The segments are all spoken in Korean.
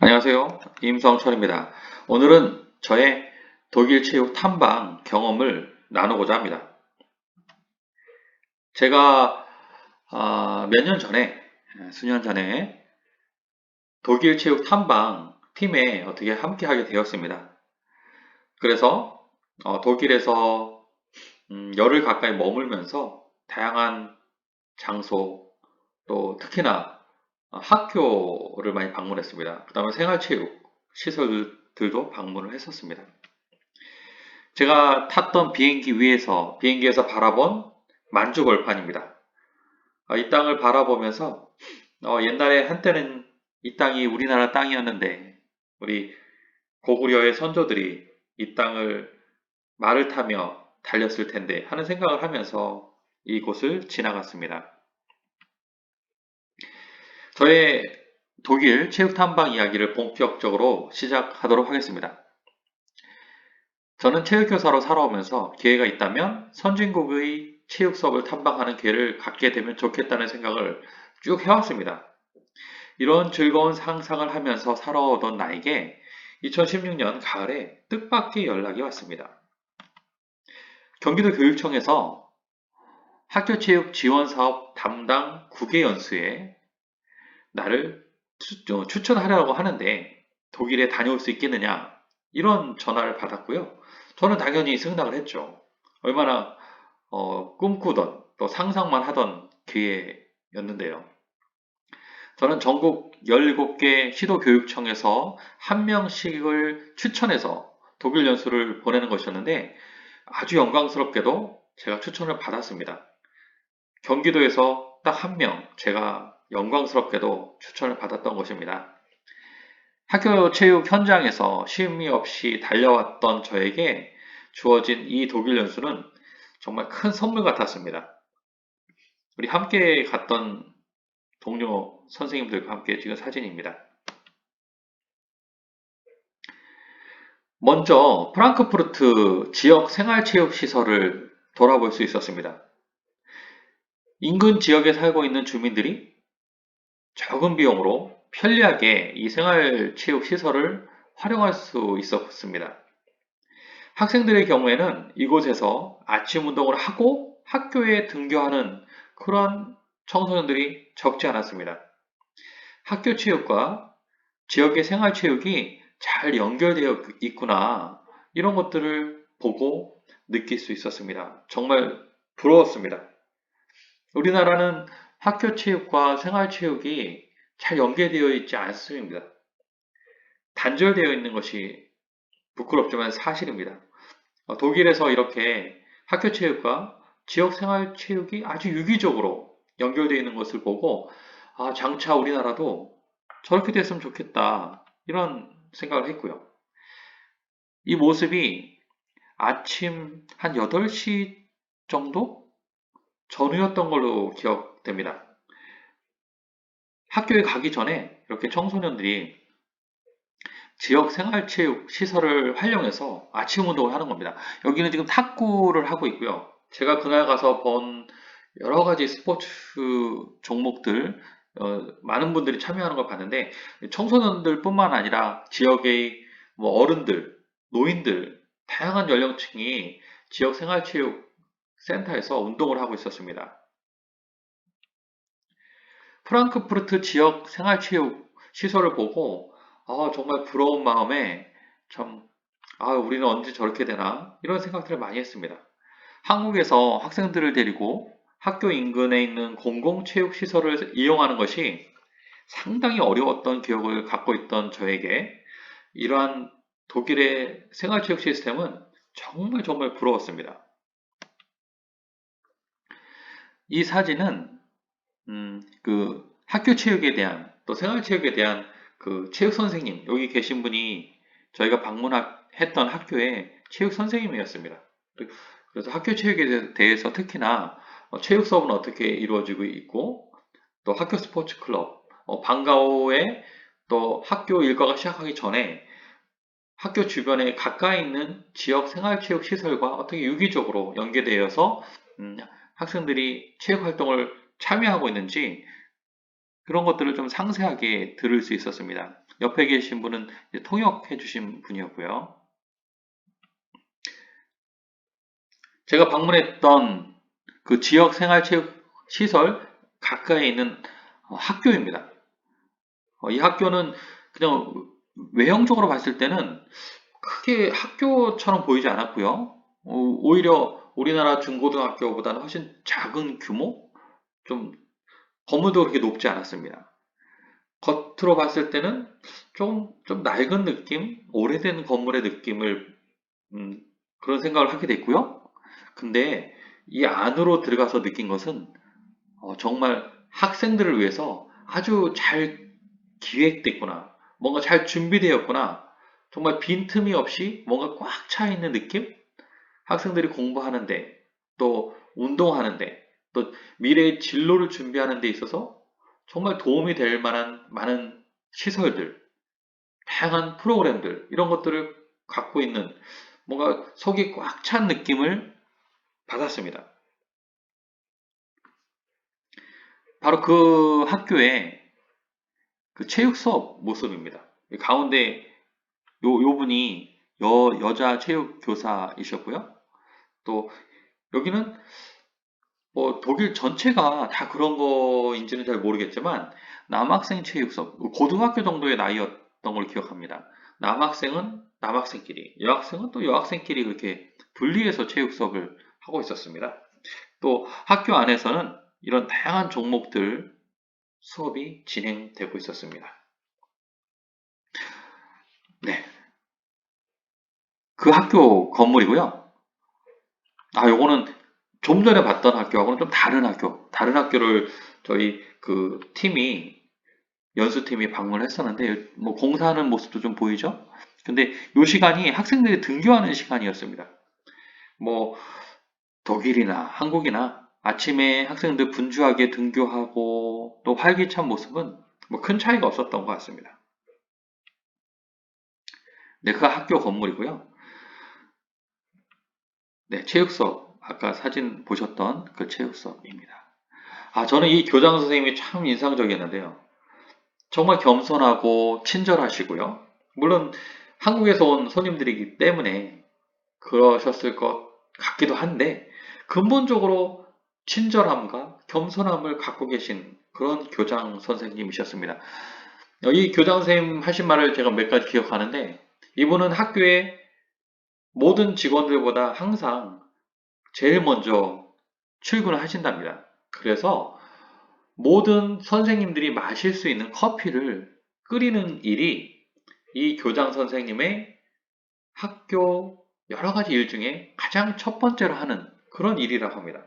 안녕하세요. 임성철입니다. 오늘은 저의 독일 체육 탐방 경험을 나누고자 합니다. 제가 몇 년 전에, 수년 전에 독일 체육 탐방 팀에 어떻게 함께 하게 되었습니다. 그래서 독일에서 열흘 가까이 머물면서 다양한 장소, 또 특히나 학교를 많이 방문했습니다. 그 다음에 생활체육 시설들도 방문을 했었습니다. 제가 탔던 비행기에서 바라본 만주벌판입니다. 이 땅을 바라보면서 옛날에 한때는 이 땅이 우리나라 땅이었는데 우리 고구려의 선조들이 이 땅을 말을 타며 달렸을 텐데 하는 생각을 하면서 이곳을 지나갔습니다. 저의 독일 체육 탐방 이야기를 본격적으로 시작하도록 하겠습니다. 저는 체육교사로 살아오면서 기회가 있다면 선진국의 체육 수업을 탐방하는 기회를 갖게 되면 좋겠다는 생각을 쭉 해왔습니다. 이런 즐거운 상상을 하면서 살아오던 나에게 2016년 가을에 뜻밖의 연락이 왔습니다. 경기도 교육청에서 학교체육 지원사업 담당 국외연수에 나를 추천하려고 하는데 독일에 다녀올 수 있겠느냐 이런 전화를 받았고요. 저는 당연히 승낙을 했죠. 얼마나 꿈꾸던 또 상상만 하던 기회였는데요. 저는 전국 17개 시도교육청에서 한 명씩을 추천해서 독일 연수를 보내는 것이었는데 아주 영광스럽게도 제가 추천을 받았습니다. 경기도에서 딱 한 명 제가 영광스럽게도 추천을 받았던 것입니다. 학교 체육 현장에서 쉼이 없이 달려왔던 저에게 주어진 이 독일 연수는 정말 큰 선물 같았습니다. 우리 함께 갔던 동료 선생님들과 함께 찍은 사진입니다. 먼저 프랑크푸르트 지역 생활체육시설을 돌아볼 수 있었습니다. 인근 지역에 살고 있는 주민들이 적은 비용으로 편리하게 이 생활체육시설을 활용할 수 있었습니다. 학생들의 경우에는 이곳에서 아침 운동을 하고 학교에 등교하는 그러한 청소년들이 적지 않았습니다. 학교 체육과 지역의 생활 체육이 잘 연결되어 있구나 이런 것들을 보고 느낄 수 있었습니다. 정말 부러웠습니다. 우리나라는 학교 체육과 생활 체육이 잘 연계되어 있지 않습니다. 단절되어 있는 것이 부끄럽지만 사실입니다. 독일에서 이렇게 학교 체육과 지역 생활 체육이 아주 유기적으로 연결되어 있는 것을 보고 장차 우리나라도 저렇게 됐으면 좋겠다 이런 생각을 했고요. 이 모습이 아침 한 8시 정도 전후였던 걸로 기억됩니다. 학교에 가기 전에 이렇게 청소년들이 지역 생활체육 시설을 활용해서 아침 운동을 하는 겁니다. 여기는 지금 탁구를 하고 있고요. 제가 그날 가서 본 여러 가지 스포츠 종목들, 많은 분들이 참여하는 걸 봤는데, 청소년들 뿐만 아니라 지역의 뭐 어른들, 노인들, 다양한 연령층이 지역 생활체육 센터에서 운동을 하고 있었습니다. 프랑크푸르트 지역 생활체육 시설을 보고 정말 부러운 마음에 참 우리는 언제 저렇게 되나 이런 생각들을 많이 했습니다. 한국에서 학생들을 데리고 학교 인근에 있는 공공체육시설을 이용하는 것이 상당히 어려웠던 기억을 갖고 있던 저에게 이러한 독일의 생활체육 시스템은 정말 정말 부러웠습니다. 이 사진은 그 학교 체육에 대한 또 생활체육에 대한 그 체육 선생님 여기 계신 분이 저희가 방문했던 학교의 체육 선생님이었습니다. 그래서 학교 체육에 대해서 특히나 체육 수업은 어떻게 이루어지고 있고 또 학교 스포츠 클럽 방과후에 또 학교 일과가 시작하기 전에 학교 주변에 가까이 있는 지역 생활체육 시설과 어떻게 유기적으로 연계되어서 학생들이 체육 활동을 참여하고 있는지 그런 것들을 좀 상세하게 들을 수 있었습니다. 옆에 계신 분은 이제 통역해 주신 분이었고요. 제가 방문했던 그 지역 생활체육 시설 가까이에 있는 학교입니다. 이 학교는 그냥 외형적으로 봤을 때는 크게 학교처럼 보이지 않았고요. 오히려 우리나라 중고등학교보다는 훨씬 작은 규모? 좀 건물도 그렇게 높지 않았습니다. 겉으로 봤을 때는 좀 낡은 느낌, 오래된 건물의 느낌을 음, 그런 생각을 하게 됐고요. 근데 이 안으로 들어가서 느낀 것은 정말 학생들을 위해서 아주 잘 기획됐구나. 뭔가 잘 준비되었구나. 정말 빈틈이 없이 뭔가 꽉 차 있는 느낌? 학생들이 공부하는데, 또 운동하는데, 또 미래의 진로를 준비하는 데 있어서 정말 도움이 될 만한 많은 시설들, 다양한 프로그램들, 이런 것들을 갖고 있는 뭔가 속이 꽉 찬 느낌을 받았습니다. 바로 그 학교의 그 체육 수업 모습입니다. 가운데 요 분이 여자 체육 교사이셨고요. 또 여기는 뭐 독일 전체가 다 그런 거인지는 잘 모르겠지만 남학생 체육 수업, 고등학교 정도의 나이였던 걸 기억합니다. 남학생은 남학생끼리, 여학생은 또 여학생끼리 그렇게 분리해서 체육 수업을 하고 있었습니다. 또 학교 안에서는 이런 다양한 종목들 수업이 진행되고 있었습니다. 네, 그 학교 건물이고요. 요거는 좀 전에 봤던 학교하고는 좀 다른 학교를 저희 그 팀이, 연수팀이 방문을 했었는데, 뭐 공사하는 모습도 좀 보이죠? 근데 이 시간이 학생들이 등교하는 시간이었습니다. 뭐 독일이나 한국이나 아침에 학생들 분주하게 등교하고 또 활기찬 모습은 뭐 큰 차이가 없었던 것 같습니다. 네, 그 학교 건물이고요. 네, 체육 수업. 아까 사진 보셨던 그 체육 수업입니다. 저는 이 교장 선생님이 참 인상적이었는데요. 정말 겸손하고 친절하시고요. 물론 한국에서 온 손님들이기 때문에 그러셨을 것 같기도 한데 근본적으로 친절함과 겸손함을 갖고 계신 그런 교장 선생님이셨습니다. 이 교장 선생님 하신 말을 제가 몇 가지 기억하는데 이분은 학교의 모든 직원들보다 항상 제일 먼저 출근을 하신답니다. 그래서 모든 선생님들이 마실 수 있는 커피를 끓이는 일이 이 교장 선생님의 학교 여러 가지 일 중에 가장 첫 번째로 하는 그런 일이라고 합니다.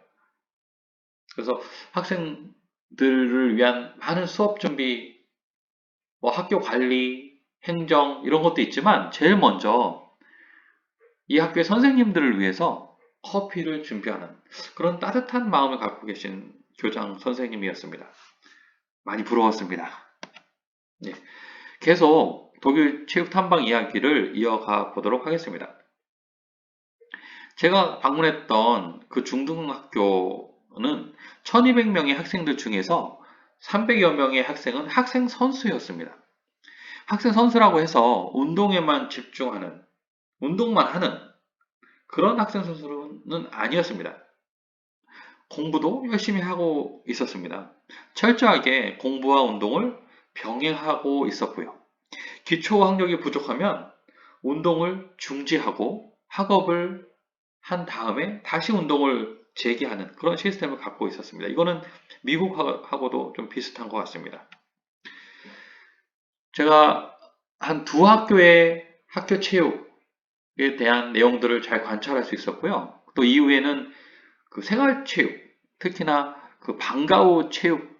그래서 학생들을 위한 많은 수업 준비, 뭐 학교 관리, 행정 이런 것도 있지만 제일 먼저 이 학교의 선생님들을 위해서 커피를 준비하는 그런 따뜻한 마음을 갖고 계신 교장 선생님이었습니다. 많이 부러웠습니다. 네, 계속 독일 체육 탐방 이야기를 이어가 보도록 하겠습니다. 제가 방문했던 그 중등학교는 1200명의 학생들 중에서 300여 명의 학생은 학생 선수였습니다. 학생 선수라고 해서 운동에만 집중하는, 운동만 하는 그런 학생 선수는 아니었습니다. 공부도 열심히 하고 있었습니다. 철저하게 공부와 운동을 병행하고 있었고요. 기초 학력이 부족하면 운동을 중지하고 학업을 한 다음에 다시 운동을 재개하는 그런 시스템을 갖고 있었습니다. 이거는 미국하고도 좀 비슷한 것 같습니다. 제가 한 두 학교의 학교 체육에 대한 내용들을 잘 관찰할 수 있었고요. 또 이후에는 그 생활체육, 특히나 그 방과후 체육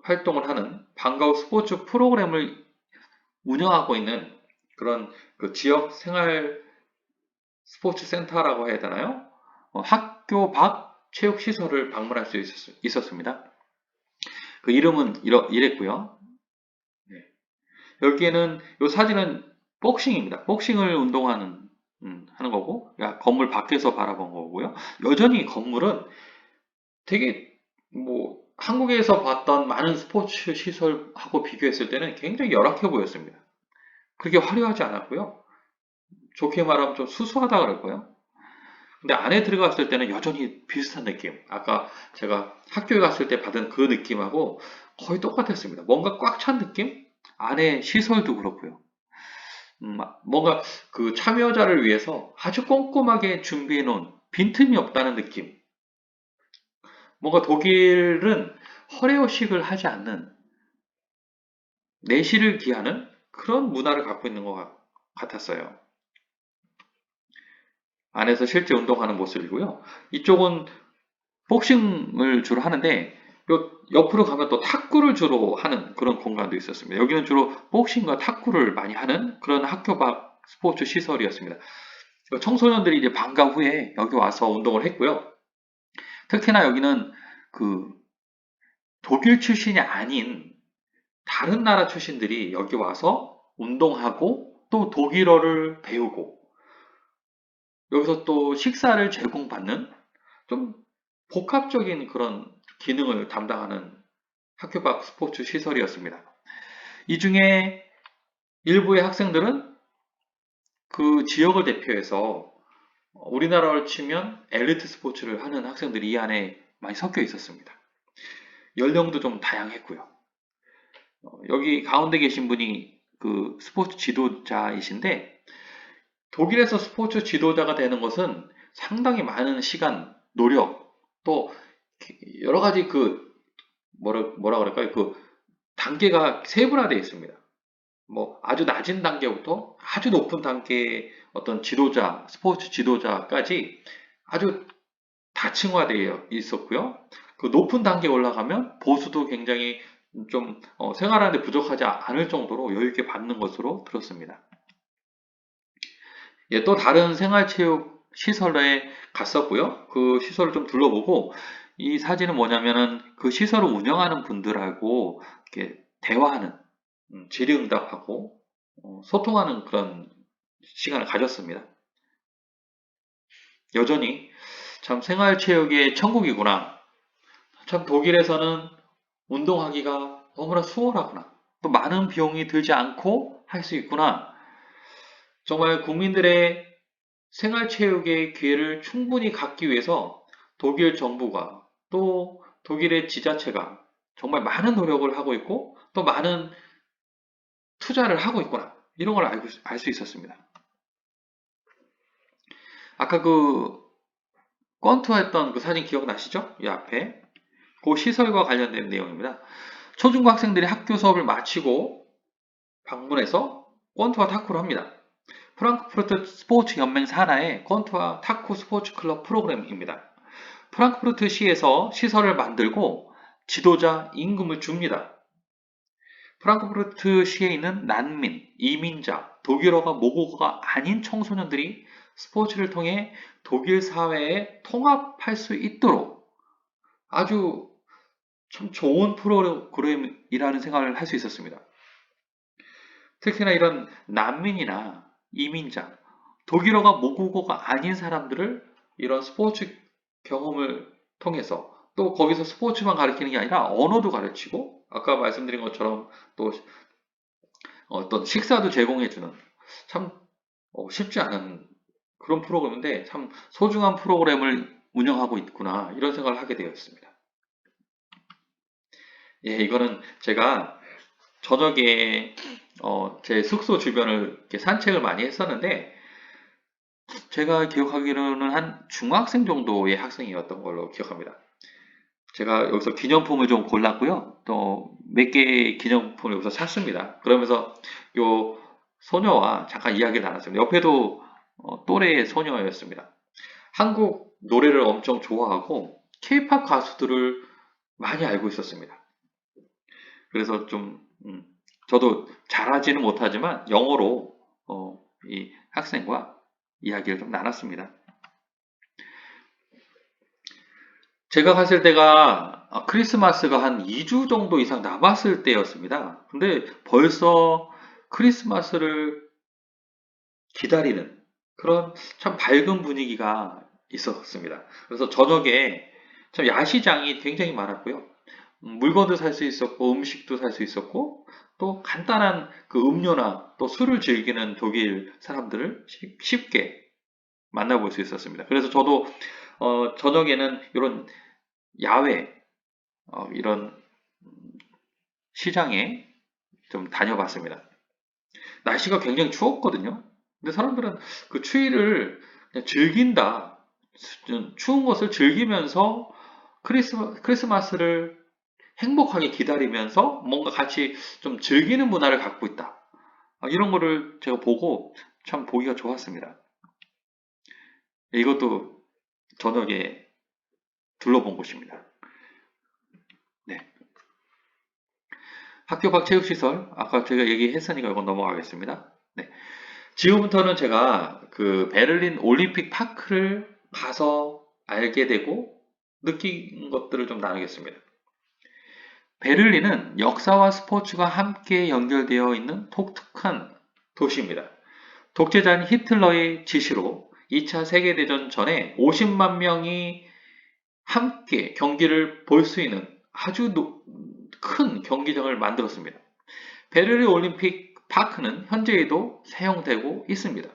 활동을 하는 방과후 스포츠 프로그램을 운영하고 있는 그런 그 지역 생활 스포츠 센터라고 해야 되나요? 학교 밖 체육 시설을 방문할 수 있었습니다. 그 이름은 이랬고요. 네. 여기에는 이 사진은 복싱입니다. 복싱을 운동하는 하는 거고, 건물 밖에서 바라본 거고요. 여전히 건물은 되게 뭐 한국에서 봤던 많은 스포츠 시설하고 비교했을 때는 굉장히 열악해 보였습니다. 그렇게 화려하지 않았고요. 좋게 말하면 좀 수수하다 그럴까요? 근데 안에 들어갔을 때는 여전히 비슷한 느낌. 아까 제가 학교에 갔을 때 받은 그 느낌하고 거의 똑같았습니다. 뭔가 꽉 찬 느낌? 안에 시설도 그렇고요. 뭔가 그 참여자를 위해서 아주 꼼꼼하게 준비해 놓은 빈틈이 없다는 느낌. 뭔가 독일은 허례허식을 하지 않는 내실을 기하는 그런 문화를 갖고 있는 것 같았어요. 안에서 실제 운동하는 모습이고요. 이쪽은 복싱을 주로 하는데 요 옆으로 가면 또 탁구를 주로 하는 그런 공간도 있었습니다. 여기는 주로 복싱과 탁구를 많이 하는 그런 학교 밖 스포츠 시설이었습니다. 청소년들이 이제 방과 후에 여기 와서 운동을 했고요. 특히나 여기는 그 독일 출신이 아닌 다른 나라 출신들이 여기 와서 운동하고 또 독일어를 배우고 여기서 또 식사를 제공받는 좀 복합적인 그런 기능을 담당하는 학교 밖 스포츠 시설이었습니다. 이 중에 일부의 학생들은 그 지역을 대표해서 우리나라로 치면 엘리트 스포츠를 하는 학생들이 이 안에 많이 섞여 있었습니다. 연령도 좀 다양했고요. 여기 가운데 계신 분이 그 스포츠 지도자이신데 독일에서 스포츠 지도자가 되는 것은 상당히 많은 시간, 노력, 또 여러 가지 그 뭐라 그럴까요? 그 단계가 세분화되어 있습니다. 뭐 아주 낮은 단계부터 아주 높은 단계의 어떤 지도자, 스포츠 지도자까지 아주 다층화되어 있었고요. 그 높은 단계에 올라가면 보수도 굉장히 좀 생활하는데 부족하지 않을 정도로 여유 있게 받는 것으로 들었습니다. 예, 또 다른 생활체육 시설에 갔었고요. 그 시설을 좀 둘러보고 이 사진은 뭐냐면은 그 시설을 운영하는 분들하고 이렇게 대화하는 질의응답하고 소통하는 그런 시간을 가졌습니다. 여전히 참 생활체육의 천국이구나. 참 독일에서는 운동하기가 너무나 수월하구나. 또 많은 비용이 들지 않고 할 수 있구나. 정말 국민들의 생활체육의 기회를 충분히 갖기 위해서 독일 정부가 또 독일의 지자체가 정말 많은 노력을 하고 있고 또 많은 투자를 하고 있구나. 이런 걸 알 수 있었습니다. 아까 그 권투했던 그 사진 기억나시죠? 이 앞에. 그 시설과 관련된 내용입니다. 초중고 학생들이 학교 수업을 마치고 방문해서 권투와 탁구를 합니다. 프랑크푸르트 스포츠 연맹 산하의 권투와 탁구 스포츠 클럽 프로그램입니다. 프랑크푸르트 시에서 시설을 만들고 지도자 임금을 줍니다. 프랑크푸르트 시에 있는 난민, 이민자, 독일어가 모국어가 아닌 청소년들이 스포츠를 통해 독일 사회에 통합할 수 있도록 아주 참 좋은 프로그램이라는 생각을 할 수 있었습니다. 특히나 이런 난민이나 이민자, 독일어가 모국어가 아닌 사람들을 이런 스포츠 경험을 통해서 또 거기서 스포츠만 가르치는 게 아니라 언어도 가르치고 아까 말씀드린 것처럼 또 어떤 식사도 제공해주는 참 쉽지 않은 그런 프로그램인데 참 소중한 프로그램을 운영하고 있구나 이런 생각을 하게 되었습니다. 예, 이거는 제가 저녁에 제 숙소 주변을 이렇게 산책을 많이 했었는데 제가 기억하기로는 한 중학생 정도의 학생이었던 걸로 기억합니다. 제가 여기서 기념품을 좀 골랐고요. 또 몇 개의 기념품을 여기서 샀습니다. 그러면서 요 소녀와 잠깐 이야기를 나눴습니다. 옆에도 또래의 소녀였습니다. 한국 노래를 엄청 좋아하고 케이팝 가수들을 많이 알고 있었습니다. 그래서 좀 저도 잘하지는 못하지만 영어로 이 학생과 이야기를 좀 나눴습니다. 제가 갔을 때가 크리스마스가 한 2주 정도 이상 남았을 때였습니다. 근데 벌써 크리스마스를 기다리는 그런 참 밝은 분위기가 있었습니다. 그래서 저녁에 참 야시장이 굉장히 많았고요. 물건도 살 수 있었고 음식도 살 수 있었고 또 간단한 그 음료나 또 술을 즐기는 독일 사람들을 쉽게 만나볼 수 있었습니다. 그래서 저도 저녁에는 이런 야외 이런 시장에 좀 다녀봤습니다. 날씨가 굉장히 추웠거든요. 근데 사람들은 그 추위를 그냥 즐긴다. 추운 것을 즐기면서 크리스마스를 행복하게 기다리면서 뭔가 같이 좀 즐기는 문화를 갖고 있다. 이런 거를 제가 보고 참 보기가 좋았습니다. 이것도 저녁에 둘러본 곳입니다. 네. 학교 밖 체육시설, 아까 제가 얘기했으니까 이건 넘어가겠습니다. 네. 지금부터는 제가 그 베를린 올림픽 파크를 가서 알게 되고 느낀 것들을 좀 나누겠습니다. 베를린은 역사와 스포츠가 함께 연결되어 있는 독특한 도시입니다. 독재자인 히틀러의 지시로 2차 세계대전 전에 50만 명이 함께 경기를 볼 수 있는 아주 큰 경기장을 만들었습니다. 베를린 올림픽 파크는 현재에도 사용되고 있습니다.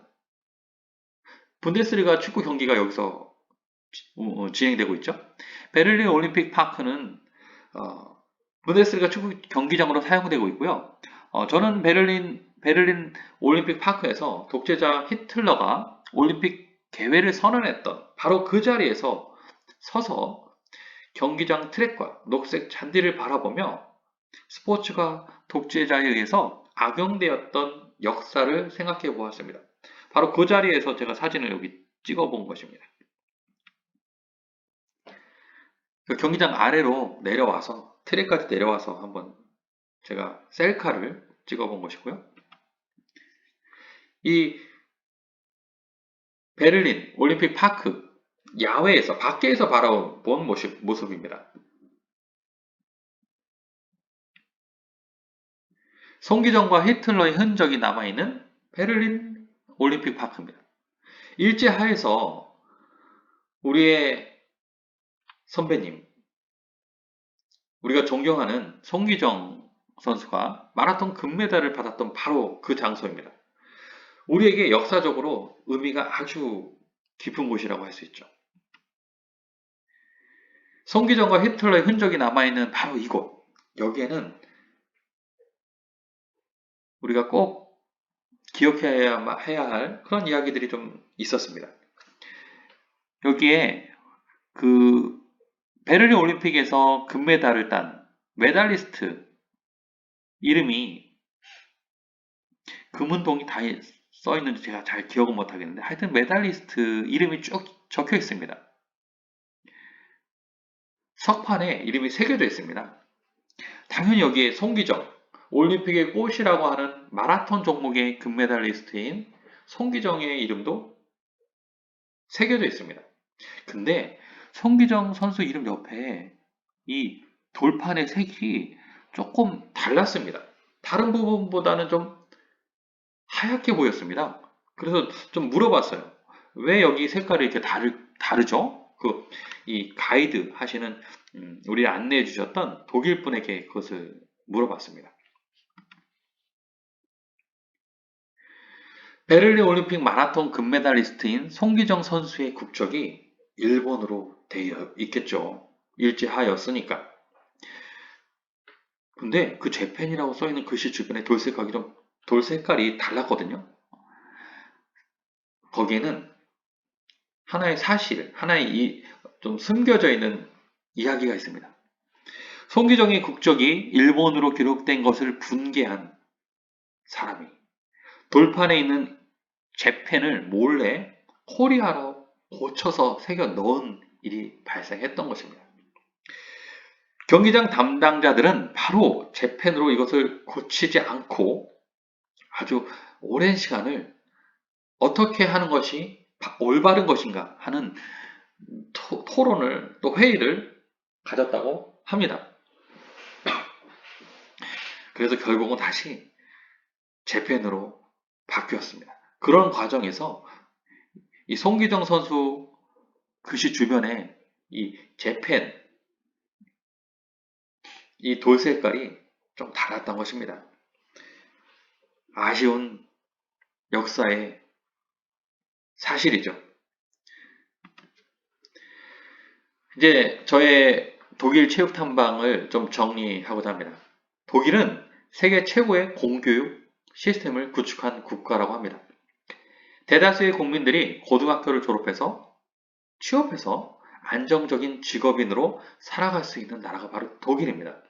분데스리가 축구 경기가 여기서 진행되고 있죠. 베를린 올림픽 파크는 분데스리가 축구 경기장으로 사용되고 있고요. 저는 베를린 올림픽 파크에서 독재자 히틀러가 올림픽 개회를 선언했던 바로 그 자리에서 서서 경기장 트랙과 녹색 잔디를 바라보며 스포츠가 독재자에 의해서 악용되었던 역사를 생각해 보았습니다. 바로 그 자리에서 제가 사진을 여기 찍어 본 것입니다. 그 경기장 아래로 내려와서 트랙까지 내려와서 한번 제가 셀카를 찍어 본 것이고요. 이 베를린 올림픽 파크 야외에서 밖에서 바라본 모습입니다. 송기정과 히틀러의 흔적이 남아있는 베를린 올림픽 파크입니다. 일제하에서 우리의 선배님, 우리가 존경하는 송기정 선수가 마라톤 금메달을 받았던 바로 그 장소입니다. 우리에게 역사적으로 의미가 아주 깊은 곳이라고 할 수 있죠. 송기정과 히틀러의 흔적이 남아있는 바로 이곳. 여기에는 우리가 꼭 기억해야 할 그런 이야기들이 좀 있었습니다. 여기에 그 베를린 올림픽에서 금메달을 딴 메달리스트 이름이 금은동이 다 써 있는지 제가 잘 기억은 못 하겠는데 하여튼 메달리스트 이름이 쭉 적혀 있습니다. 석판에 이름이 새겨져 있습니다. 당연히 여기에 송기정, 올림픽의 꽃이라고 하는 마라톤 종목의 금메달리스트인 송기정의 이름도 새겨져 있습니다. 근데 송기정 선수 이름 옆에 이 돌판의 색이 조금 달랐습니다. 다른 부분보다는 좀 하얗게 보였습니다. 그래서 좀 물어봤어요. 왜 여기 색깔이 이렇게 다르죠? 이 가이드 하시는, 우리 안내해 주셨던 독일 분에게 그것을 물어봤습니다. 베를린 올림픽 마라톤 금메달리스트인 송기정 선수의 국적이 일본으로 되어 있겠죠. 일제하였으니까. 근데 그 재팬이라고 써있는 글씨 주변에 돌 색깔이 달랐거든요. 거기에는 하나의 사실, 하나의 좀 숨겨져 있는 이야기가 있습니다. 송기정의 국적이 일본으로 기록된 것을 분개한 사람이 돌판에 있는 재팬을 몰래 코리아로 고쳐서 새겨 넣은 일이 발생했던 것입니다. 경기장 담당자들은 바로 재팬으로 이것을 고치지 않고 아주 오랜 시간을 어떻게 하는 것이 올바른 것인가 하는 토론을 또 회의를 가졌다고 합니다. 그래서 결국은 다시 재팬으로 바뀌었습니다. 그런 과정에서 이 송기정 선수 글씨 주변에 이 재팬 이 돌 색깔이 좀 달랐던 것입니다. 아쉬운 역사의 사실이죠. 이제 저의 독일 체육 탐방을 좀 정리하고자 합니다. 독일은 세계 최고의 공교육 시스템을 구축한 국가라고 합니다. 대다수의 국민들이 고등학교를 졸업해서 취업해서 안정적인 직업인으로 살아갈 수 있는 나라가 바로 독일입니다.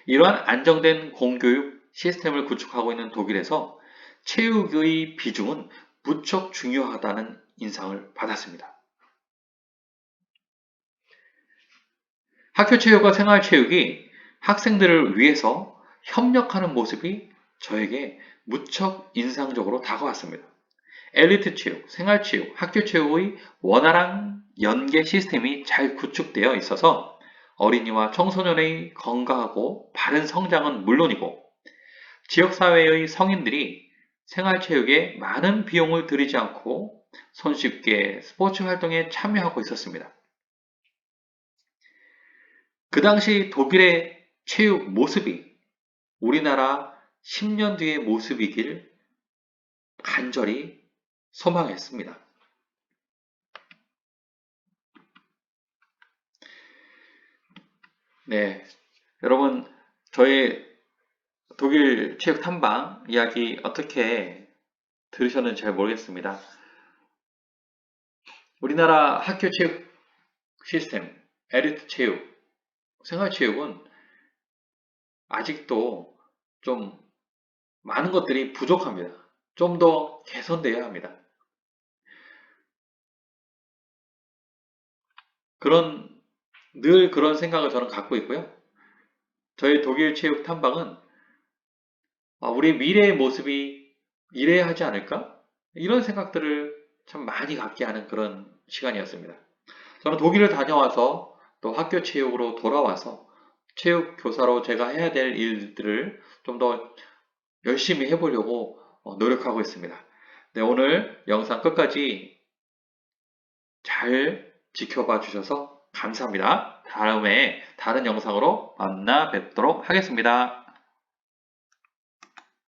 이러한 안정된 공교육 시스템을 구축하고 있는 독일에서 체육의 비중은 무척 중요하다는 인상을 받았습니다. 학교 체육과 생활 체육이 학생들을 위해서 협력하는 모습이 저에게 무척 인상적으로 다가왔습니다. 엘리트 체육, 생활 체육, 학교 체육의 원활한 연계 시스템이 잘 구축되어 있어서 어린이와 청소년의 건강하고 바른 성장은 물론이고 지역사회의 성인들이 생활체육에 많은 비용을 들이지 않고 손쉽게 스포츠 활동에 참여하고 있었습니다. 그 당시 독일의 체육 모습이 우리나라 10년 뒤의 모습이길 간절히 소망했습니다. 네, 여러분 저의 독일 체육 탐방 이야기 어떻게 들으셨는지 잘 모르겠습니다. 우리나라 학교 체육 시스템, 엘리트 체육, 생활체육은 아직도 좀 많은 것들이 부족합니다. 좀 더 개선되어야 합니다. 늘 그런 생각을 저는 갖고 있고요. 저희 독일 체육 탐방은 우리 미래의 모습이 이래야 하지 않을까? 이런 생각들을 참 많이 갖게 하는 그런 시간이었습니다. 저는 독일을 다녀와서 또 학교 체육으로 돌아와서 체육 교사로 제가 해야 될 일들을 좀 더 열심히 해보려고 노력하고 있습니다. 네, 오늘 영상 끝까지 잘 지켜봐 주셔서 감사합니다. 다음에 다른 영상으로 만나 뵙도록 하겠습니다.